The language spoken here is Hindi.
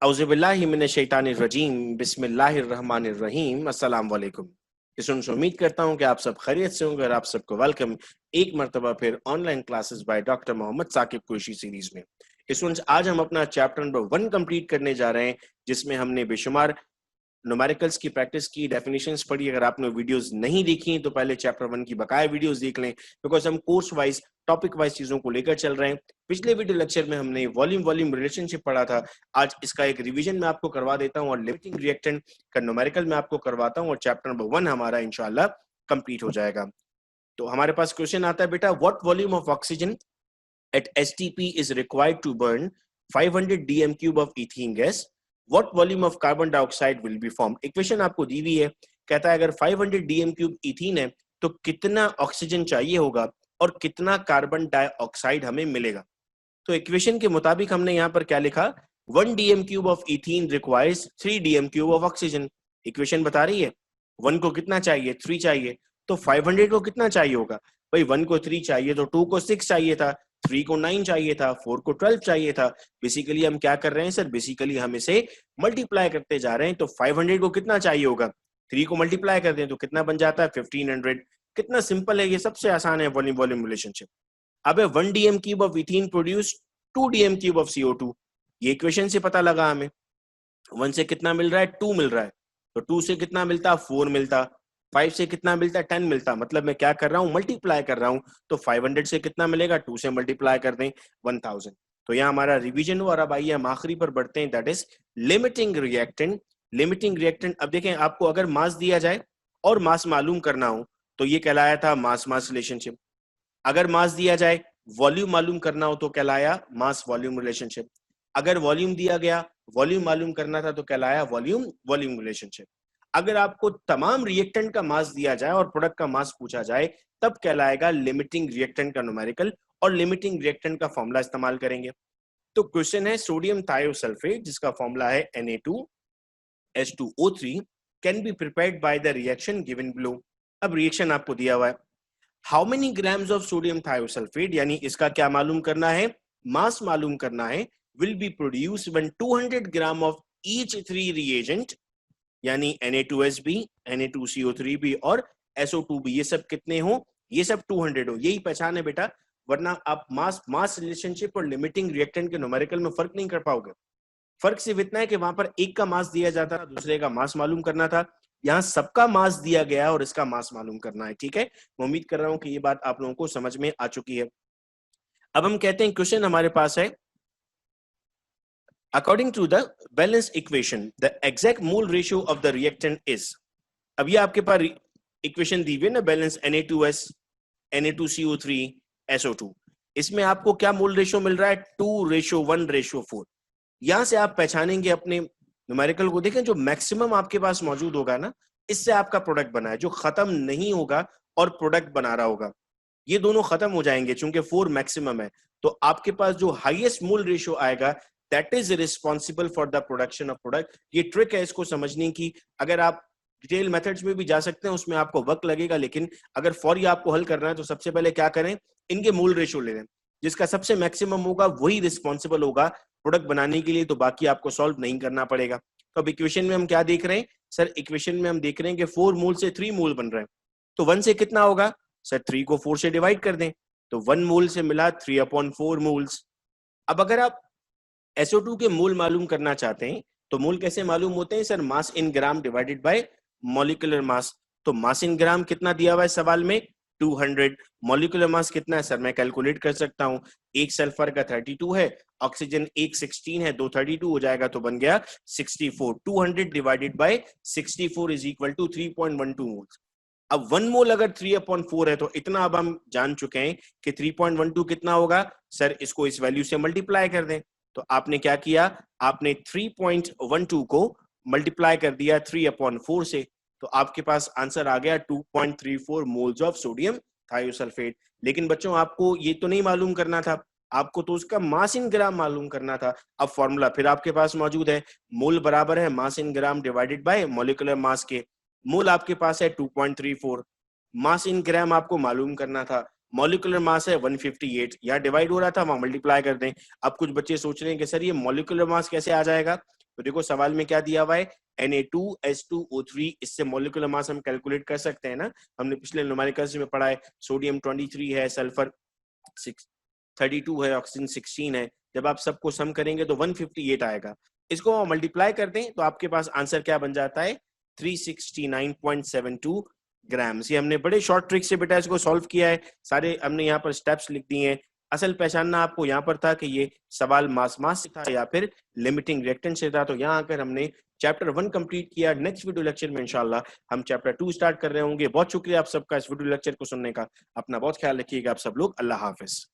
औज़ुबिल्लाहिमिनश्शैतानिर्रजीम बिस्मिल्लाहिर्रहमानिर्रहीम अस्सलाम वालेकुम। उम्मीद करता हूँ कि आप सब खैरियत से होंगे और आप सबको वेलकम एक मरतबा फिर online classes by doctor Mohammad Saqib Qureshi series में। आज हम अपना चैप्टर नंबर 1 कंप्लीट करने जा रहे हैं, जिसमें हमने बेशुमार न्यूमेरिकल्स की प्रैक्टिस की, डेफिनेशंस पढ़ी। अगर आपने वीडियोस नहीं देखी तो पहले चैप्टर 1 की बकाया वीडियोस देख लें, बिकॉज हम कोर्स वाइज टॉपिक वाइज चीजों को लेकर चल रहे हैं। पिछले वीडियो लेक्चर में हमने वॉल्यूम रिलेशनशिप पढ़ा था। आज इसका एक रिवीजन मैं आपको करवा देता हूं और लिमिटिंग रिएक्टेंट का न्यूमेरिकल मैं आपको करवाता हूं और चैप्टर नंबर 1 हमारा इंशाल्लाह कंप्लीट हो जाएगा। तो हमारे पास क्वेश्चन आता है, बेटा what volume of oxygen at STP is required to burn 500 dm cube of ethene gas. What volume of carbon dioxide will be formed? Equation आपको दी हुई है, कहता है अगर 500 dm क्यूब इथीन है तो कितना ऑक्सीजन चाहिए होगा और कितना कार्बन डाइऑक्साइड हमें मिलेगा। तो इक्वेशन के मुताबिक हमने यहाँ पर क्या लिखा, 1 dm cube of ethene requires 3 dm cube of oxygen. Equation बता रही है 1 को कितना चाहिए, 3 चाहिए, तो 500 को कितना चाहिए होगा भाई, 1 को 3 चाहिए तो 2 को 6 चाहिए था, 3 को 9 चाहिए था, 4 को 12 चाहिए था। बेसिकली हम क्या कर रहे हैं सर, बेसिकली हम इसे मल्टीप्लाई करते जा रहे हैं। तो 500 को कितना चाहिए होगा, 3 को मल्टीप्लाई करते हैं तो कितना बन जाता है 1500। कितना सिंपल है, ये सबसे आसान है वॉल्यूम वॉल्यूम रिलेशनशिप। अब 1 DM cube of ethene produce 2 DM cube of CO2। ये इक्वेशन से पता लगा हमें 1 से कितना मिल रहा है, 2 मिल रहा है, तो 2 से कितना मिलता, 4 मिलता, 5 से कितना मिलता, 10 मिलता। मतलब मैं क्या कर रहा हूं, मल्टीप्लाई कर रहा हूं। तो 500 से कितना मिलेगा, 2 से मल्टीप्लाई कर दें 1000। तो यहाँ हमारा रिवीजन हुआ। और अब आइए हम आखिरी पर बढ़ते हैं, that is limiting reactant. Limiting reactant, अब देखें आपको अगर मास दिया जाए और मास मालूम करना हो तो ये कहलाया था मास मास रिलेशनशिप। अगर मास दिया जाए, वॉल्यूम मालूम करना हो तो कहलाया मास वॉल्यूम रिलेशनशिप। अगर वॉल्यूम दिया गया, वॉल्यूम मालूम करना था तो कहलाया वॉल्यूम वॉल्यूम रिलेशनशिप। अगर आपको तमाम रिएक्टेंट का मास दिया जाए और प्रोडक्ट का मास पूछा जाए तब कहलाएगा लिमिटिंग रिएक्टेंट का न्यूमेरिकल, और लिमिटिंग रिएक्टेंट का फॉर्मूला इस्तेमाल करेंगे। तो क्वेश्चन है सोडियम थायोसल्फेट, जिसका फॉर्मूला है Na2H2O3 can be prepared by the reaction given below. अब रिएक्शन आपको दिया हुआ है, how many grams of sodium thiosulphate, यानी इसका क्या मालूम करना है, मास मालूम करना है, will be produce when 200 gram of each 3 reagent, यानी Na2SB, Na2CO3B और SO2B, ये सब कितने हो, ये सब 200 हो। यही पहचान है बेटा, वरना आप मास मास रिलेशनशिप और लिमिटिंग रिएक्टेंट के न्यूमेरिकल में फर्क नहीं कर पाओगे। फर्क सिर्फ इतना है कि वहां पर एक का मास दिया जाता था, दूसरे का मास मालूम करना था। यहाँ सबका मास दिया गया और इसका मास मालूम करना है। ठीक है, मैं उम्मीद कर रहा हूं कि ये बात आप लोगों को समझ में आ चुकी है। अब हम कहते हैं क्वेश्चन हमारे पास है, according to the balance equation the exact mole ratio of the reactant is. अब ये आपके पास इक्वेशन दी हुई है ना, बैलेंस Na2S, Na2CO3, SO2। इसमें आपको क्या मोल रेशियो मिल रहा है, 2:1:4। यहां से आप पहचानेंगे अपने न्यूमेरिकल को। देखें जो मैक्सिमम आपके पास मौजूद होगा ना, इससे आपका प्रोडक्ट बना है, जो खत्म नहीं होगा और प्रोडक्ट बना रहा होगा, ये दोनों खत्म हो जाएंगे। चूंकि 4 मैक्सिमम है तो आपके पास जो हाईएस्ट मोल रेशियो आएगा that is responsible for the production of product. ये ट्रिक है इसको समझने की। अगर आप डिटेल मेथड्स में भी जा सकते हैं, उसमें आपको वक्त लगेगा, लेकिन अगर फौरी आपको हल करना है तो सबसे पहले क्या करें, इनके मोल रेशियो ले लें। जिसका सबसे मैक्सिमम होगा वही रिस्पॉन्सिबल होगा प्रोडक्ट बनाने के लिए, तो बाकी आपको सॉल्व नहीं करना पड़ेगा। तो अब इक्वेशन में हम क्या देख रहे हैं सर, इक्वेशन में हम देख रहे हैं कि 4 मोल से 3 मोल बन रहे हैं। तो 1 से कितना होगा सर, 3 को 4 से डिवाइड कर दें तो 1 मोल से मिला 3/4 मोल्स। अब अगर आप SO2 के मोल मालूम करना चाहते हैं तो मोल कैसे मालूम होते हैं sir, mass in gram divided by molecular मास। तो मास इन ग्राम कितना दिया हुआ है सवाल में, 200। मॉलिक्यूलर मास कितना है सर, मैं कैलकुलेट कर सकता हूं, एक सल्फर का 32 है, ऑक्सीजन एक 16 है, 2 32 हो जाएगा तो बन गया 64। 200 divided by 64 is equal to 3.12 moles. अब 1 मोल अगर 3/4 है तो इतना अब हम जान चुके हैं कि 3.12 कितना होगा सर, इसको इस वैल्यू से मल्टीप्लाई कर दें। तो आपने क्या किया, आपने 3.12 को मल्टीप्लाई कर दिया 3/4 से, तो आपके पास आंसर आ गया 2.34 मोल्स ऑफ सोडियम थायोसल्फेट। लेकिन बच्चों आपको ये तो नहीं मालूम करना था, आपको तो उसका मास इन ग्राम मालूम करना था। अब फॉर्मूला फिर आपके पास मौजूद है, मोल बराबर है mass in gram divided by molecular mass के। मोल आपके पास है 2.34, मास इन ग्राम आपको मालूम करना था, मॉलिक्यूलर मास है 158, यहाँ डिवाइड हो रहा था वहां मल्टीप्लाई कर दें। अब कुछ बच्चे सोच रहे हैं कि सर ये मॉलिक्यूलर मास कैसे आ जाएगा, तो देखो सवाल में क्या दिया हुआ है, Na2H2O3, इससे मॉलिक्यूलर मास हम कैलकुलेट कर सकते हैं ना, हमने पिछले न्यूमेरिकल्स में पढ़ा है। सोडियम 23 है, सल्फर 32 है, ऑक्सीजन 16 है। जब आप सबको सम करेंगे तो 158 आएगा। इसको मल्टीप्लाई कर दें तो आपके पास आंसर क्या बन जाता है, 369.72 ग्राम्स। ये हमने बड़े शॉर्ट ट्रिक से बेटा इसको सॉल्व किया है, सारे हमने यहाँ पर स्टेप्स लिख दिए हैं। असल पहचानना आपको यहाँ पर था कि ये सवाल मास से था या फिर लिमिटिंग रिएक्टेंट से था। तो यहाँ आकर हमने चैप्टर 1 कंप्लीट किया। नेक्स्ट वीडियो लेक्चर में इंशाल्लाह हम चैप्टर 2 स्टार्ट कर रहे होंगे। बहुत शुक्रिया आप सबका इस वीडियो लेक्चर को सुनने का। अपना बहुत ख्याल रखिएगा आप सब लोग। अल्लाह हाफिज।